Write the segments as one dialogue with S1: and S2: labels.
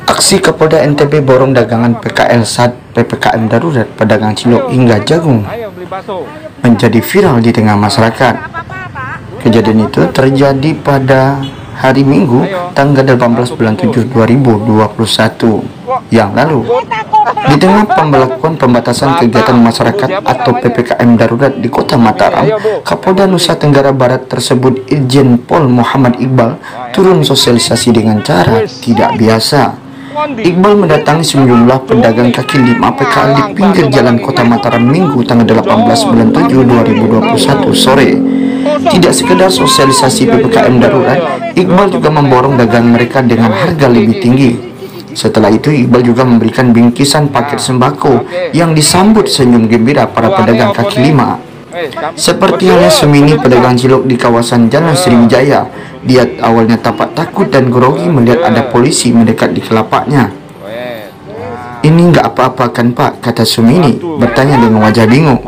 S1: Aksi Kapolda NTB borong dagangan PKL saat PPKM darurat pedagang cilok hingga jagung menjadi viral di tengah masyarakat. Kejadian itu terjadi pada hari Minggu tanggal 18 bulan 7 2021 yang lalu. Di tengah pemberlakuan pembatasan kegiatan masyarakat atau PPKM darurat di Kota Mataram, Kapolda Nusa Tenggara Barat tersebut Irjen Pol Muhammad Iqbal turun sosialisasi dengan cara tidak biasa. Iqbal mendatangi sejumlah pedagang kaki lima PKL di pinggir jalan Kota Mataram Minggu tanggal 18 bulan 7 2021 sore. Tidak sekedar sosialisasi PPKM darurat, Iqbal juga memborong dagangan mereka dengan harga lebih tinggi. Setelah itu, Iqbal juga memberikan bingkisan paket sembako yang disambut senyum gembira para pedagang kaki lima. Seperti halnya Sumini, pedagang cilok di kawasan Jalan Sriwijaya, dia awalnya tampak takut dan grogi melihat ada polisi mendekat di kelapaknya. "Ini nggak apa-apa kan Pak?" kata Sumini, bertanya dengan wajah bingung.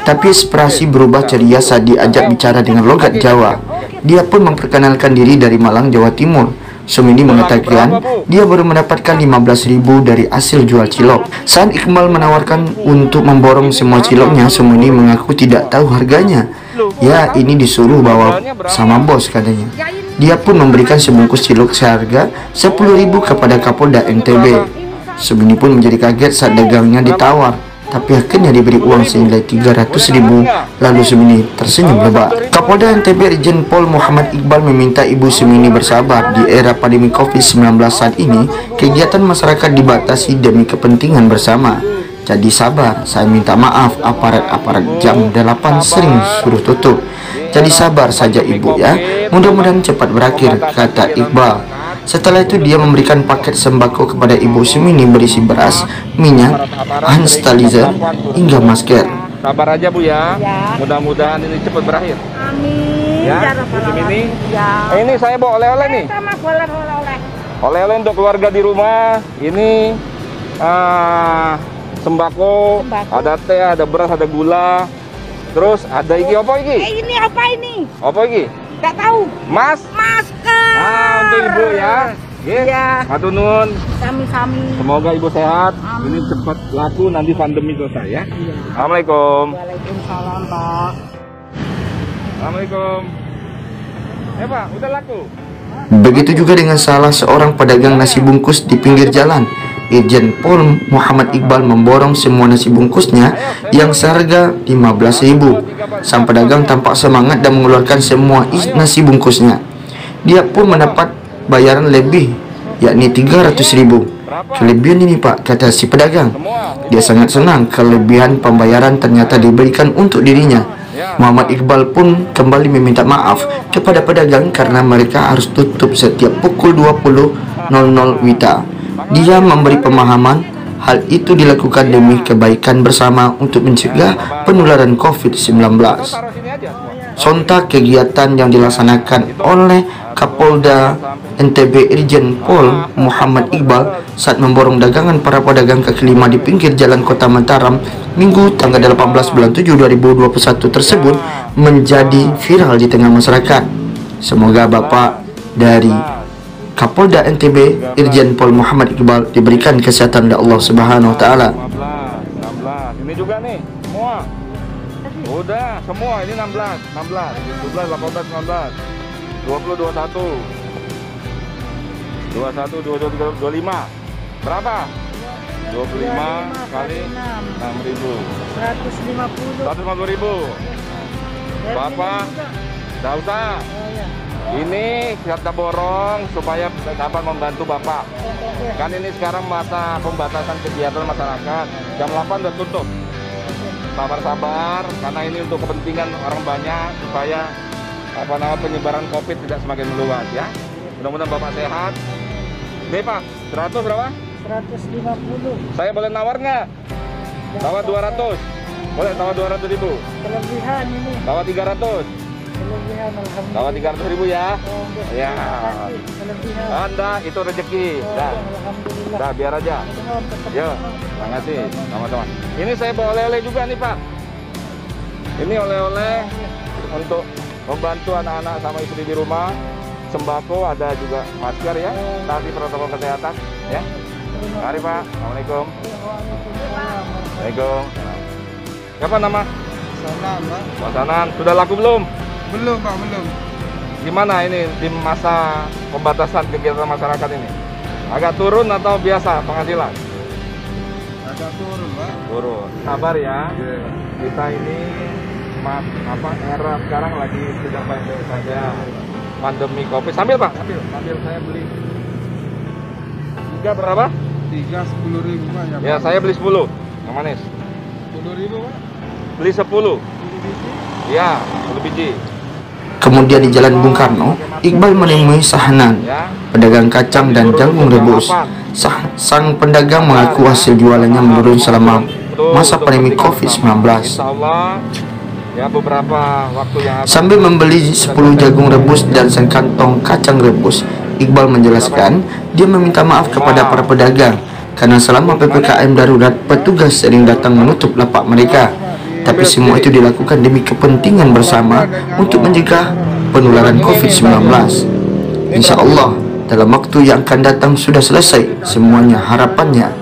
S1: Tapi ekspresi berubah ceria saat diajak bicara dengan logat Jawa. Dia pun memperkenalkan diri dari Malang, Jawa Timur. Sumini mengatakan dia baru mendapatkan 15.000 dari hasil jual cilok. Saat Iqbal menawarkan untuk memborong semua ciloknya, Sumini mengaku tidak tahu harganya. "Ya, ini disuruh bawa sama bos," katanya. Dia pun memberikan sebungkus cilok seharga 10.000 kepada Kapolda NTB. Sumini pun menjadi kaget saat dagangnya ditawar, tapi akhirnya diberi uang senilai 300.000. Lalu Sumini tersenyum lebar. Kapolda NTB Irjen Pol Muhammad Iqbal meminta Ibu Sumini bersabar. Di era pandemi COVID-19 saat ini, kegiatan masyarakat dibatasi demi kepentingan bersama. Jadi sabar, saya minta maaf aparat-aparat jam 8 sering suruh tutup. Jadi sabar saja Ibu ya, mudah-mudahan cepat berakhir, kata Iqbal. Setelah itu dia memberikan paket sembako kepada Ibu Sumini berisi beras, minyak, hand sanitizer, hingga masker.
S2: Sabar aja Bu ya. Mudah-mudahan ini cepat berakhir.
S3: Amin.
S2: Ya, Bu Sumini.
S3: Ya.
S2: Ini saya bawa oleh-oleh nih.
S3: Sama oleh-oleh.
S2: Oleh-oleh untuk keluarga di rumah. Ini sembako, ada teh, ada beras, ada gula. Terus ada iki apa iki?
S3: Ini apa ini?
S2: Apa iki?
S3: Gak tahu.
S2: Masker. Untuk Ibu ya.
S3: Iya.
S2: Matur nuwun.
S3: Sami-sami.
S2: Semoga Ibu sehat.
S3: Amin.
S2: Ini cepat laku, nanti pandemi selesai ya.
S3: Iya.
S2: Assalamualaikum.
S3: Waalaikumsalam Pak.
S2: Assalamualaikum. Ya Pak, udah laku.
S1: Begitu juga dengan salah seorang pedagang nasi bungkus di pinggir jalan. Irjen Pol Muhammad Iqbal memborong semua nasi bungkusnya yang seharga 15.000. Sang pedagang tampak semangat dan mengeluarkan semua nasi bungkusnya. Dia pun mendapat bayaran lebih, yakni 300.000. "Kelebihan ini Pak," kata si pedagang. Dia sangat senang kelebihan pembayaran ternyata diberikan untuk dirinya. Muhammad Iqbal pun kembali meminta maaf kepada pedagang karena mereka harus tutup setiap pukul 20.00 WITA. Dia memberi pemahaman hal itu dilakukan demi kebaikan bersama untuk mencegah penularan COVID-19. Sontak kegiatan yang dilaksanakan oleh Kapolda NTB Irjen Pol Muhammad Iqbal saat memborong dagangan para pedagang kaki lima di pinggir jalan Kota Mataram Minggu tanggal 18 bulan 7 2021 tersebut menjadi viral di tengah masyarakat. Semoga Bapak dari Kapolda NTB Irjen Pol Muhammad Iqbal diberikan kesehatan oleh Allah Subhanahu wa taala.
S2: 16. Ini juga nih, semua. Udah, semua ini 16, 17, 18, 19, 20, 21. 21, 22, 25. Berapa? 25 kali 6.000.
S3: 150.
S2: 150.000. Bapak, enggak usah. Ini kita borong supaya dapat membantu Bapak. Kan ini sekarang masa pembatasan kegiatan masyarakat. Jam 8 udah tutup. Sabar-sabar, karena ini untuk kepentingan orang banyak supaya penyebaran COVID tidak semakin meluas ya. Mudah-mudahan Bapak sehat. Nih Pak, 100 berapa?
S3: 150.
S2: Saya boleh nawar nggak? Tawar 200. Boleh tawar 200.000.
S3: Kelebihan ini.
S2: Tawar 300.
S3: Kelebihan alhamdulillah.
S2: Tawar 300.000 ya. Ya.
S3: Kelebihan.
S2: Anda itu rezeki. Dah.
S3: Alhamdulillah.
S2: Dah biar aja. Yo, terima kasih teman-teman. Ini saya bawa oleh-oleh juga nih Pak. Ini oleh-oleh untuk membantu anak-anak sama istri di rumah. sembako, ada juga masker ya. Taati protokol kesehatan ya. Mari Pak. Assalamualaikum. Assalamualaikum. Siapa nama?
S4: Salam, Pak.
S2: Mas Anan. Sudah laku belum?
S4: Belum, Pak, belum.
S2: Gimana ini di masa pembatasan kegiatan masyarakat ini? Agak turun atau biasa penghasilan?
S4: Agak turun, Pak.
S2: Turun. Sabar ya.
S4: Iya.
S2: Kita ini era sekarang lagi sedang baik-baik saja. Pandemi Covid. Sambil Pak, sambil saya beli. Tiga berapa?
S4: 10.000, Pak.
S2: Ya, saya beli 10. Yang manis.
S4: 10.000, Pak.
S2: Beli 10. Iya, 10 biji.
S1: Kemudian di Jalan Bung Karno, Iqbal menemui Sahnan,
S2: Ya.
S1: pedagang kacang dan jagung rebus. Sang pedagang mengaku hasil jualannya menurun selama masa pandemi COVID-19.
S2: Insya Allah ya beberapa waktu yang akan
S1: Sambil membeli 10 jagung rebus dan sekantong kacang rebus, Iqbal menjelaskan dia meminta maaf kepada para pedagang karena selama PPKM darurat petugas sering datang menutup lapak mereka. Tapi semua itu dilakukan demi kepentingan bersama untuk mencegah penularan COVID-19. Insya Allah dalam waktu yang akan datang sudah selesai semuanya harapannya.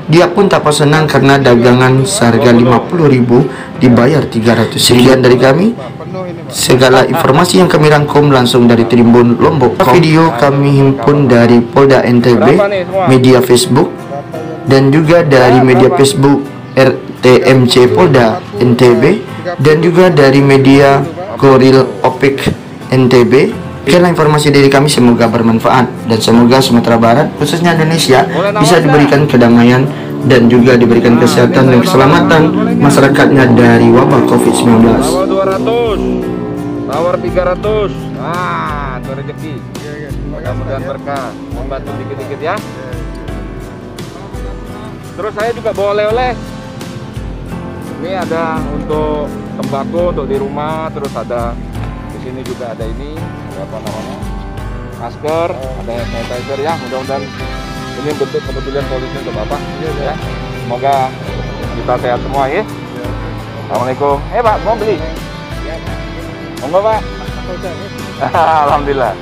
S1: Dia pun tak senang karena dagangan seharga 50.000 dibayar 300. Sekian dari kami. Segala informasi yang kami rangkum langsung dari Tribun Lombok. Video kami himpun dari Polda NTB, media Facebook, dan juga dari media Facebook RTMC Polda NTB, dan juga dari media Goril Opik NTB. Sekianlah informasi dari kami, semoga bermanfaat dan semoga Sumatera Barat khususnya Indonesia bisa diberikan kedamaian dan juga diberikan kesehatan dan keselamatan masyarakatnya dari wabah COVID-19.
S2: tawar 200, tawar 300. Nah, itu rezeki. Mudah-mudahan berkah, membantu dikit-dikit ya. Terus saya juga bawa oleh-oleh. Ini ada untuk tembakau untuk di rumah, terus ada di sini juga ada ini, apa namanya? Masker, ada hand sanitizer ya. Mudah-mudahan ini bentuk kepedulian polisi untuk Bapak ya. Semoga kita sehat semua ya. Assalamualaikum. Pak, mau beli? Monggo Pak. Alhamdulillah.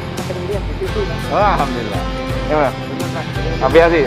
S2: Alhamdulillah. Ya, Pak. Hati-hati.